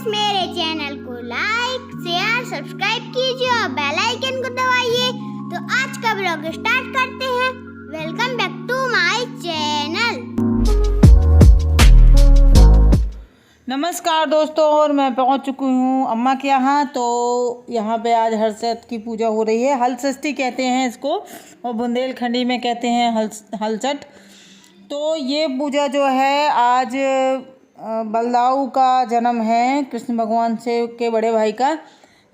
Guys, मेरे channel को like share subscribe कीजिए और बेल आइकन को दबाइए। तो आज का ब्लॉग स्टार्ट करते हैं। Welcome back to my channel. नमस्कार दोस्तों, और मैं पहुंच चुकी हूं अम्मा के यहाँ। तो यहाँ पे आज हलचट की पूजा हो रही है। हलषष्ठी कहते हैं इसको और बुंदेलखंडी में कहते हैं हलचट। तो ये पूजा जो है आज बलदाऊ का जन्म है कृष्ण भगवान से के बड़े भाई का,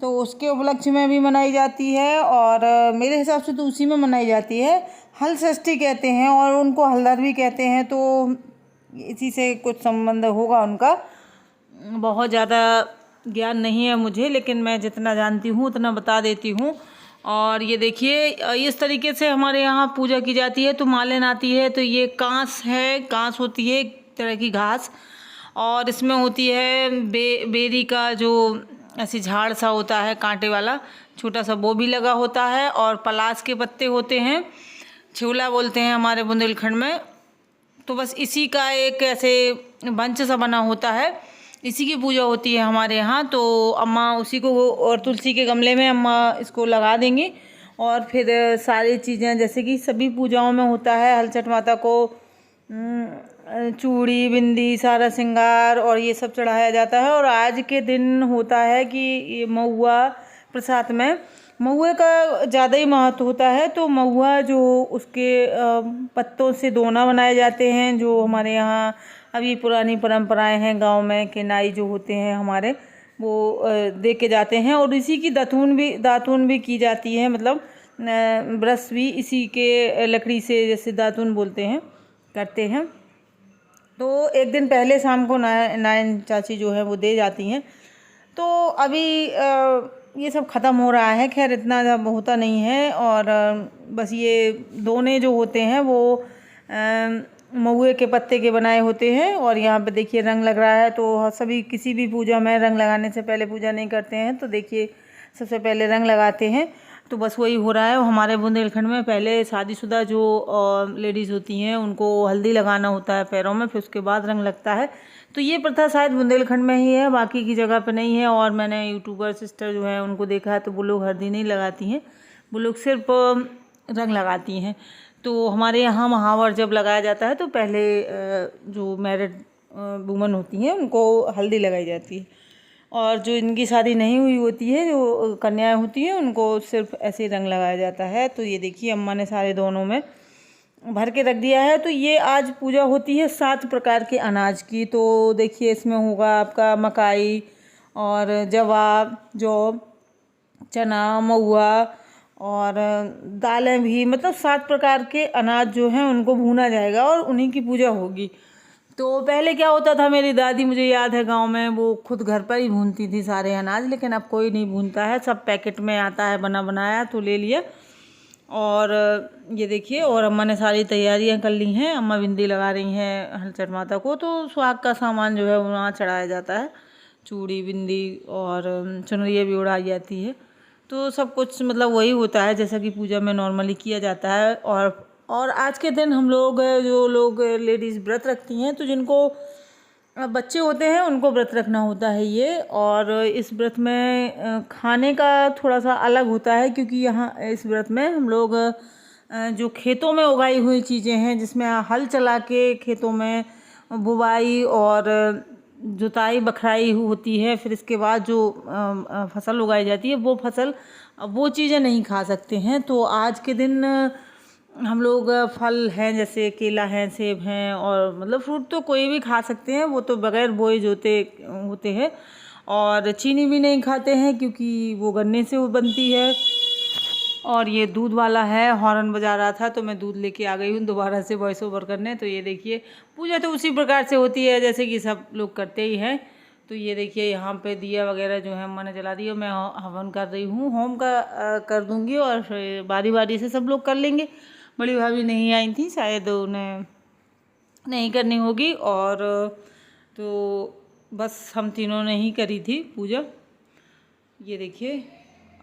तो उसके उपलक्ष्य में भी मनाई जाती है और मेरे हिसाब से तो उसी में मनाई जाती है। हलषष्ठी कहते हैं और उनको हलधर भी कहते हैं, तो इसी से कुछ संबंध होगा उनका। बहुत ज़्यादा ज्ञान नहीं है मुझे, लेकिन मैं जितना जानती हूँ उतना बता देती हूँ। और ये देखिए, इस तरीके से हमारे यहाँ पूजा की जाती है। तो मालन आती है, तो ये कांस है, कांस होती है एक तरह की घास, और इसमें होती है बेरी का जो ऐसी झाड़ सा होता है कांटे वाला छोटा सा, वो भी लगा होता है। और पलास के पत्ते होते हैं, छिवला बोलते हैं हमारे बुंदेलखंड में। तो बस इसी का एक ऐसे बंच सा बना होता है, इसी की पूजा होती है हमारे यहाँ। तो अम्मा उसी को, और तुलसी के गमले में अम्मा इसको लगा देंगी। और फिर सारी चीज़ें जैसे कि सभी पूजाओं में होता है, हलचट माता को चूड़ी बिंदी सारा श्रृंगार और ये सब चढ़ाया जाता है। और आज के दिन होता है कि ये महुआ प्रसाद में महुए का ज़्यादा ही महत्व होता है। तो महुआ जो उसके पत्तों से दोना बनाए जाते हैं, जो हमारे यहाँ अभी पुरानी परंपराएं हैं गांव में कि नाई जो होते हैं हमारे वो दे के जाते हैं। और इसी की दातून भी की जाती है, मतलब ब्रश भी इसी के लकड़ी से, जैसे दातून बोलते हैं, करते हैं। तो एक दिन पहले शाम को नायन चाची जो है वो दे जाती हैं। तो अभी ये सब ख़त्म हो रहा है, खैर इतना जब होता नहीं है। और बस ये दोने जो होते हैं वो महुए के पत्ते के बनाए होते हैं। और यहाँ पे देखिए रंग लग रहा है। तो सभी किसी भी पूजा में रंग लगाने से पहले पूजा नहीं करते हैं, तो देखिए सबसे पहले रंग लगाते हैं। तो बस वही हो रहा है। हमारे बुंदेलखंड में पहले शादीशुदा जो लेडीज़ होती हैं उनको हल्दी लगाना होता है पैरों में, फिर उसके बाद रंग लगता है। तो ये प्रथा शायद बुंदेलखंड में ही है, बाकी की जगह पे नहीं है। और मैंने यूट्यूबर सिस्टर जो है उनको देखा है, तो वो लोग हल्दी नहीं लगाती हैं, वो लोग सिर्फ रंग लगाती हैं। तो हमारे यहाँ महावर जब लगाया जाता है तो पहले जो मैरिड वुमन होती हैं उनको हल्दी लगाई जाती है, और जो इनकी शादी नहीं हुई होती है, जो कन्याएं होती हैं, उनको सिर्फ ऐसे रंग लगाया जाता है। तो ये देखिए अम्मा ने सारे दोनों में भर के रख दिया है। तो ये आज पूजा होती है 7 प्रकार के अनाज की। तो देखिए इसमें होगा आपका मकाई और जवाब, जौ, चना, महुआ और दालें भी, मतलब 7 प्रकार के अनाज जो हैं उनको भूना जाएगा और उन्हीं की पूजा होगी। तो पहले क्या होता था, मेरी दादी, मुझे याद है गांव में वो खुद घर पर ही भूनती थी सारे अनाज, लेकिन अब कोई नहीं भूनता है, सब पैकेट में आता है बना बनाया, तो ले लिया। और ये देखिए, और अम्मा ने सारी तैयारियां कर ली हैं। अम्मा बिंदी लगा रही हैं हलचट माता को। तो सुहाग का सामान जो है वहाँ चढ़ाया जाता है, चूड़ी बिंदी और चुनरिया भी उड़ाई जाती है। तो सब कुछ मतलब वही होता है जैसा कि पूजा में नॉर्मली किया जाता है। और आज के दिन हम लोग, जो लोग लेडीज़ व्रत रखती हैं, तो जिनको बच्चे होते हैं उनको व्रत रखना होता है ये। और इस व्रत में खाने का थोड़ा सा अलग होता है, क्योंकि यहाँ इस व्रत में हम लोग जो खेतों में उगाई हुई चीज़ें हैं, जिसमें हल चला के खेतों में बुवाई और जुताई बखराई होती है, फिर इसके बाद जो फसल उगाई जाती है वो चीज़ें नहीं खा सकते हैं। तो आज के दिन हम लोग फल हैं, जैसे केला है, सेब हैं, और मतलब फ्रूट तो कोई भी खा सकते हैं, वो तो बगैर बोए जोते होते हैं। और चीनी भी नहीं खाते हैं क्योंकि वो गन्ने से वो बनती है। और ये दूध वाला है, हॉर्न बजा रहा था, तो मैं दूध लेके आ गई हूँ दोबारा से वॉइस ओवर करने। तो ये देखिए पूजा तो उसी प्रकार से होती है जैसे कि सब लोग करते ही हैं। तो ये देखिए यहाँ पे दिया वगैरह जो है अम्मा ने जला दी, और मैं हवन कर रही हूँ, होम का कर दूँगी, और फिर बारी बारी से सब लोग कर लेंगे। बड़ी भाभी नहीं आई थी, शायद उन्हें नहीं करनी होगी, और तो बस हम तीनों ने ही करी थी पूजा। ये देखिए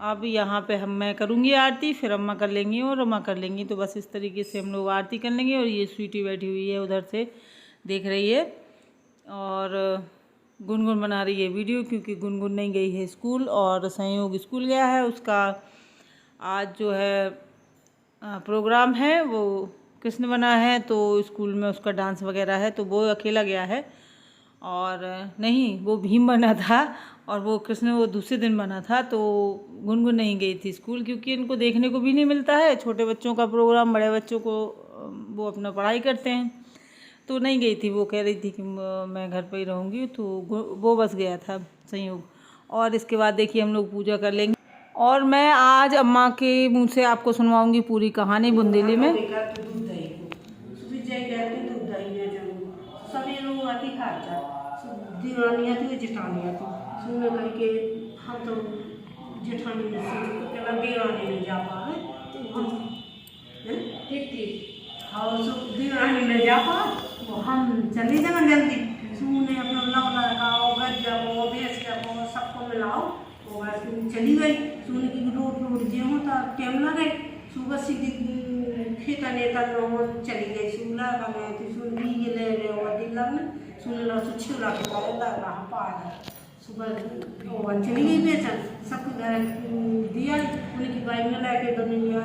अब यहाँ पे मैं करूँगी आरती, फिर अम्मा कर लेंगी और अम्मा कर लेंगी। तो बस इस तरीके से हम लोग आरती कर लेंगे। और ये स्वीटी बैठी हुई है उधर से देख रही है। और गुनगुन बना रही है वीडियो, क्योंकि गुनगुन नहीं गई है स्कूल और संयोग स्कूल गया है। उसका आज जो है प्रोग्राम है वो कृष्ण बना है, तो स्कूल में उसका डांस वगैरह है, तो वो अकेला गया है। और नहीं, वो भीम बना था और वो कृष्ण वो दूसरे दिन बना था। तो गुनगुन नहीं गई थी स्कूल, क्योंकि इनको देखने को भी नहीं मिलता है छोटे बच्चों का प्रोग्राम। बड़े बच्चों को वो अपना पढ़ाई करते हैं, तो नहीं गई थी। वो कह रही थी कि मैं घर पे ही रहूँगी, तो वो बस गया था संयोग। और इसके बाद देखिए हम लोग पूजा कर लेंगे, और मैं आज अम्मा के मुँह से आपको सुनवाऊंगी पूरी कहानी बुंदेली में। दीवानिया थी जेठानिया थी सुनने करके हम तो जेठानी ने कहना दीवानी ले जा पा रहे तो हम हाँ सब दीवानी ले जा पा वो हम चली जाना जल्दी सुने अपना लौटा लगाओ गज्जा वो बेच के वो सबको मिलाओ वो बस चली गई। सुने की रोड जे होता टाइम लगे सुबह सीधी खेता नेता चली गई सुला का मैं थी सुन भी ये ले रहे हो दिल्ला में सुन लो तो छिला के लगा रहा पार सुबह वो चली गई बेचन सबके घर दिया उनकी गाय में लाके दुनिया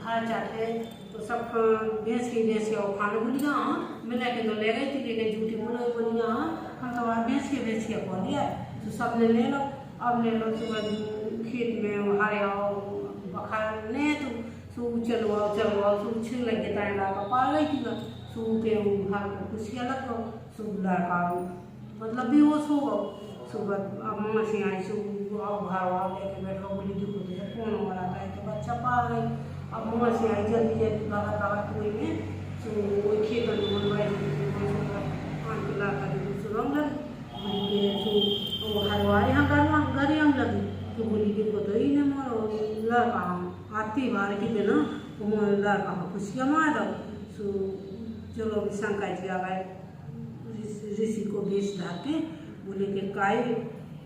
खा जाते तो सब बेच के और खाना बोलिया मिला के तो ले गई थी लेकिन झूठी बोलिया हम तो बेच के बोल दिया तो सब ने ले लो अब ले लो सुबह खेत में हारे आओ बखाने तो चलो सू छिल लगे तारे लगा पा गई थी सू के घर में कुछ अलग हो सू लड़का मतलब भी वो सो गो सुबह अब मम्मा से आई सू घर वाला लेके बैठो बोली दुख तो फोन वाला था तो बच्चा पा गई। अब मम्मा से आई जल्दी जल्दी लगा कोई में सो वो खेत में बनवाई आंटी लड़का सुरंग सो हर वार यहाँ घर हम लगी तो बोली देखो तो ही नहीं मारो लड़का आती बार की देना वो लड़का खुशियाँ मार दो सो चलो शंकर जी आ गए ऋषि को बेच धाके बोले के काय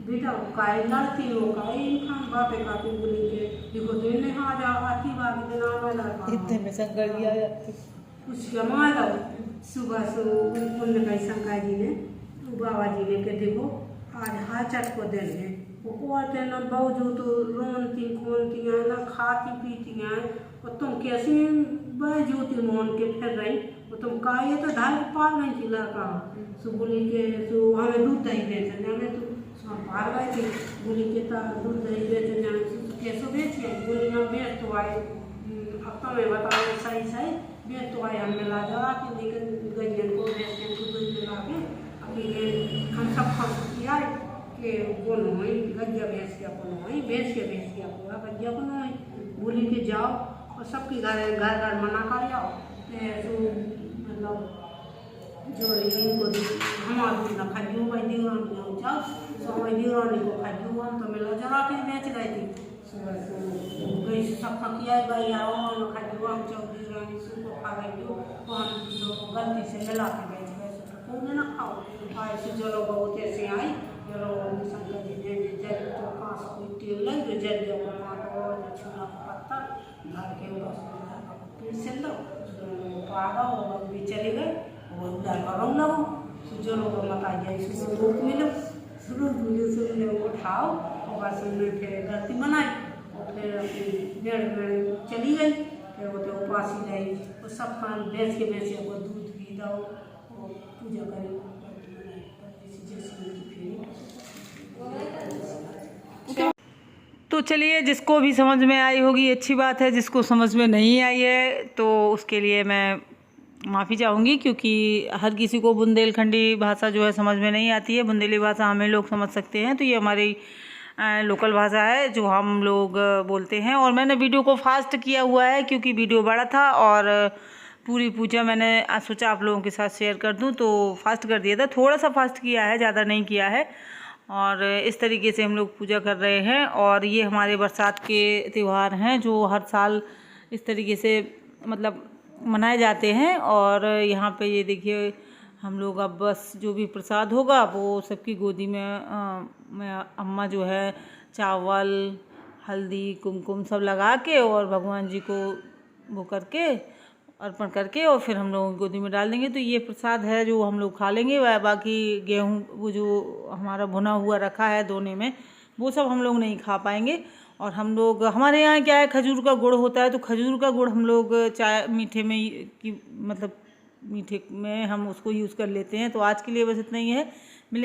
बेटा काय लड़ती हो काय इंसान बापे कापी बोले के देखो तो इन्हें हाँ जा आती बार की देना मैं लड़का इतने में शंकर जी आ जाते खुशियाँ मार दो सुबह सो उन्होंने कही शंकर जी ने बाबा जी ने के देखो आज हाचट को दे रहे वो औरतें ना बावजूद तो रोनती खोनती हैं ना खाती पीती हैं और तुम कैसे बावजूद मोहन के फिर रही वो तुम का ये तो ढाल पार नहीं थी लड़का सो बोली के तो हमें दूध दही बेचने हमें तो पार गए थे बोली के दूध दही बेचने कैसे बेचिए बोली ना बेच तो आए अब तो मैं बताऊँ सही बेच तो आए हम मिला जरा के लेकिन गैयन को बेचने को दूध मिला के अभी हम सब किया के वो नहीं गज्जा बेच के बेच के पूरा गज्जा को नहीं बोली के जाओ और सबकी घर मना कर जाओ तो मतलब जो इनको हमारा दूध ना खजू भाई दीवानी हो जाओ सो भाई दीवानी को खजू हम तो मिला जरा के बेच गए थे गई सब किया भाई आओ हम खजू हम चौधरी दीवानी सुबह खा गई तो हम जो गलती से मिला के बेच गए तो ना खाओ ऐसे चलो बहुत ऐसे आई चलो शंकर जी ने जल तो पास कोई तेल लग जो जल जो मारो छुना पत्ता घर के पीर से लो पारा और भी चले गए और उधर करो लगो जो लोग मत आ जाए शुरू मिलो शुरू से उठाओ और बस उन्हें फिर गलती बनाई और फिर अपनी डेढ़ चली गई फिर वो तो उपास ही रही और सब खान बेच के वो दूध पी दो और पूजा करें तो चलिए, जिसको भी समझ में आई होगी अच्छी बात है, जिसको समझ में नहीं आई है तो उसके लिए मैं माफ़ी चाहूँगी, क्योंकि हर किसी को बुंदेलखंडी भाषा जो है समझ में नहीं आती है। बुंदेली भाषा हमें लोग समझ सकते हैं, तो ये हमारी लोकल भाषा है जो हम लोग बोलते हैं। और मैंने वीडियो को फास्ट किया हुआ है क्योंकि वीडियो बड़ा था और पूरी पूजा मैंने सोचा आप लोगों के साथ शेयर कर दूं, तो फास्ट कर दिया था। थोड़ा सा फास्ट किया है, ज़्यादा नहीं किया है। और इस तरीके से हम लोग पूजा कर रहे हैं। और ये हमारे बरसात के त्यौहार हैं जो हर साल इस तरीके से मतलब मनाए जाते हैं। और यहाँ पे ये देखिए हम लोग अब बस जो भी प्रसाद होगा वो सबकी गोदी में अम्मा जो है चावल हल्दी कुमकुम सब लगा के और भगवान जी को वो करके अर्पण करके और फिर हम लोग गोदी में डाल देंगे। तो ये प्रसाद है जो हम लोग खा लेंगे। वह बाकी गेहूँ वो जो हमारा भुना हुआ रखा है दोने में, वो सब हम लोग नहीं खा पाएंगे। और हम लोग, हमारे यहाँ क्या है, खजूर का गुड़ होता है, तो खजूर का गुड़ हम लोग चाय मीठे में की मतलब मीठे में हम उसको यूज़ कर लेते हैं। तो आज के लिए बस इतना ही है। मिले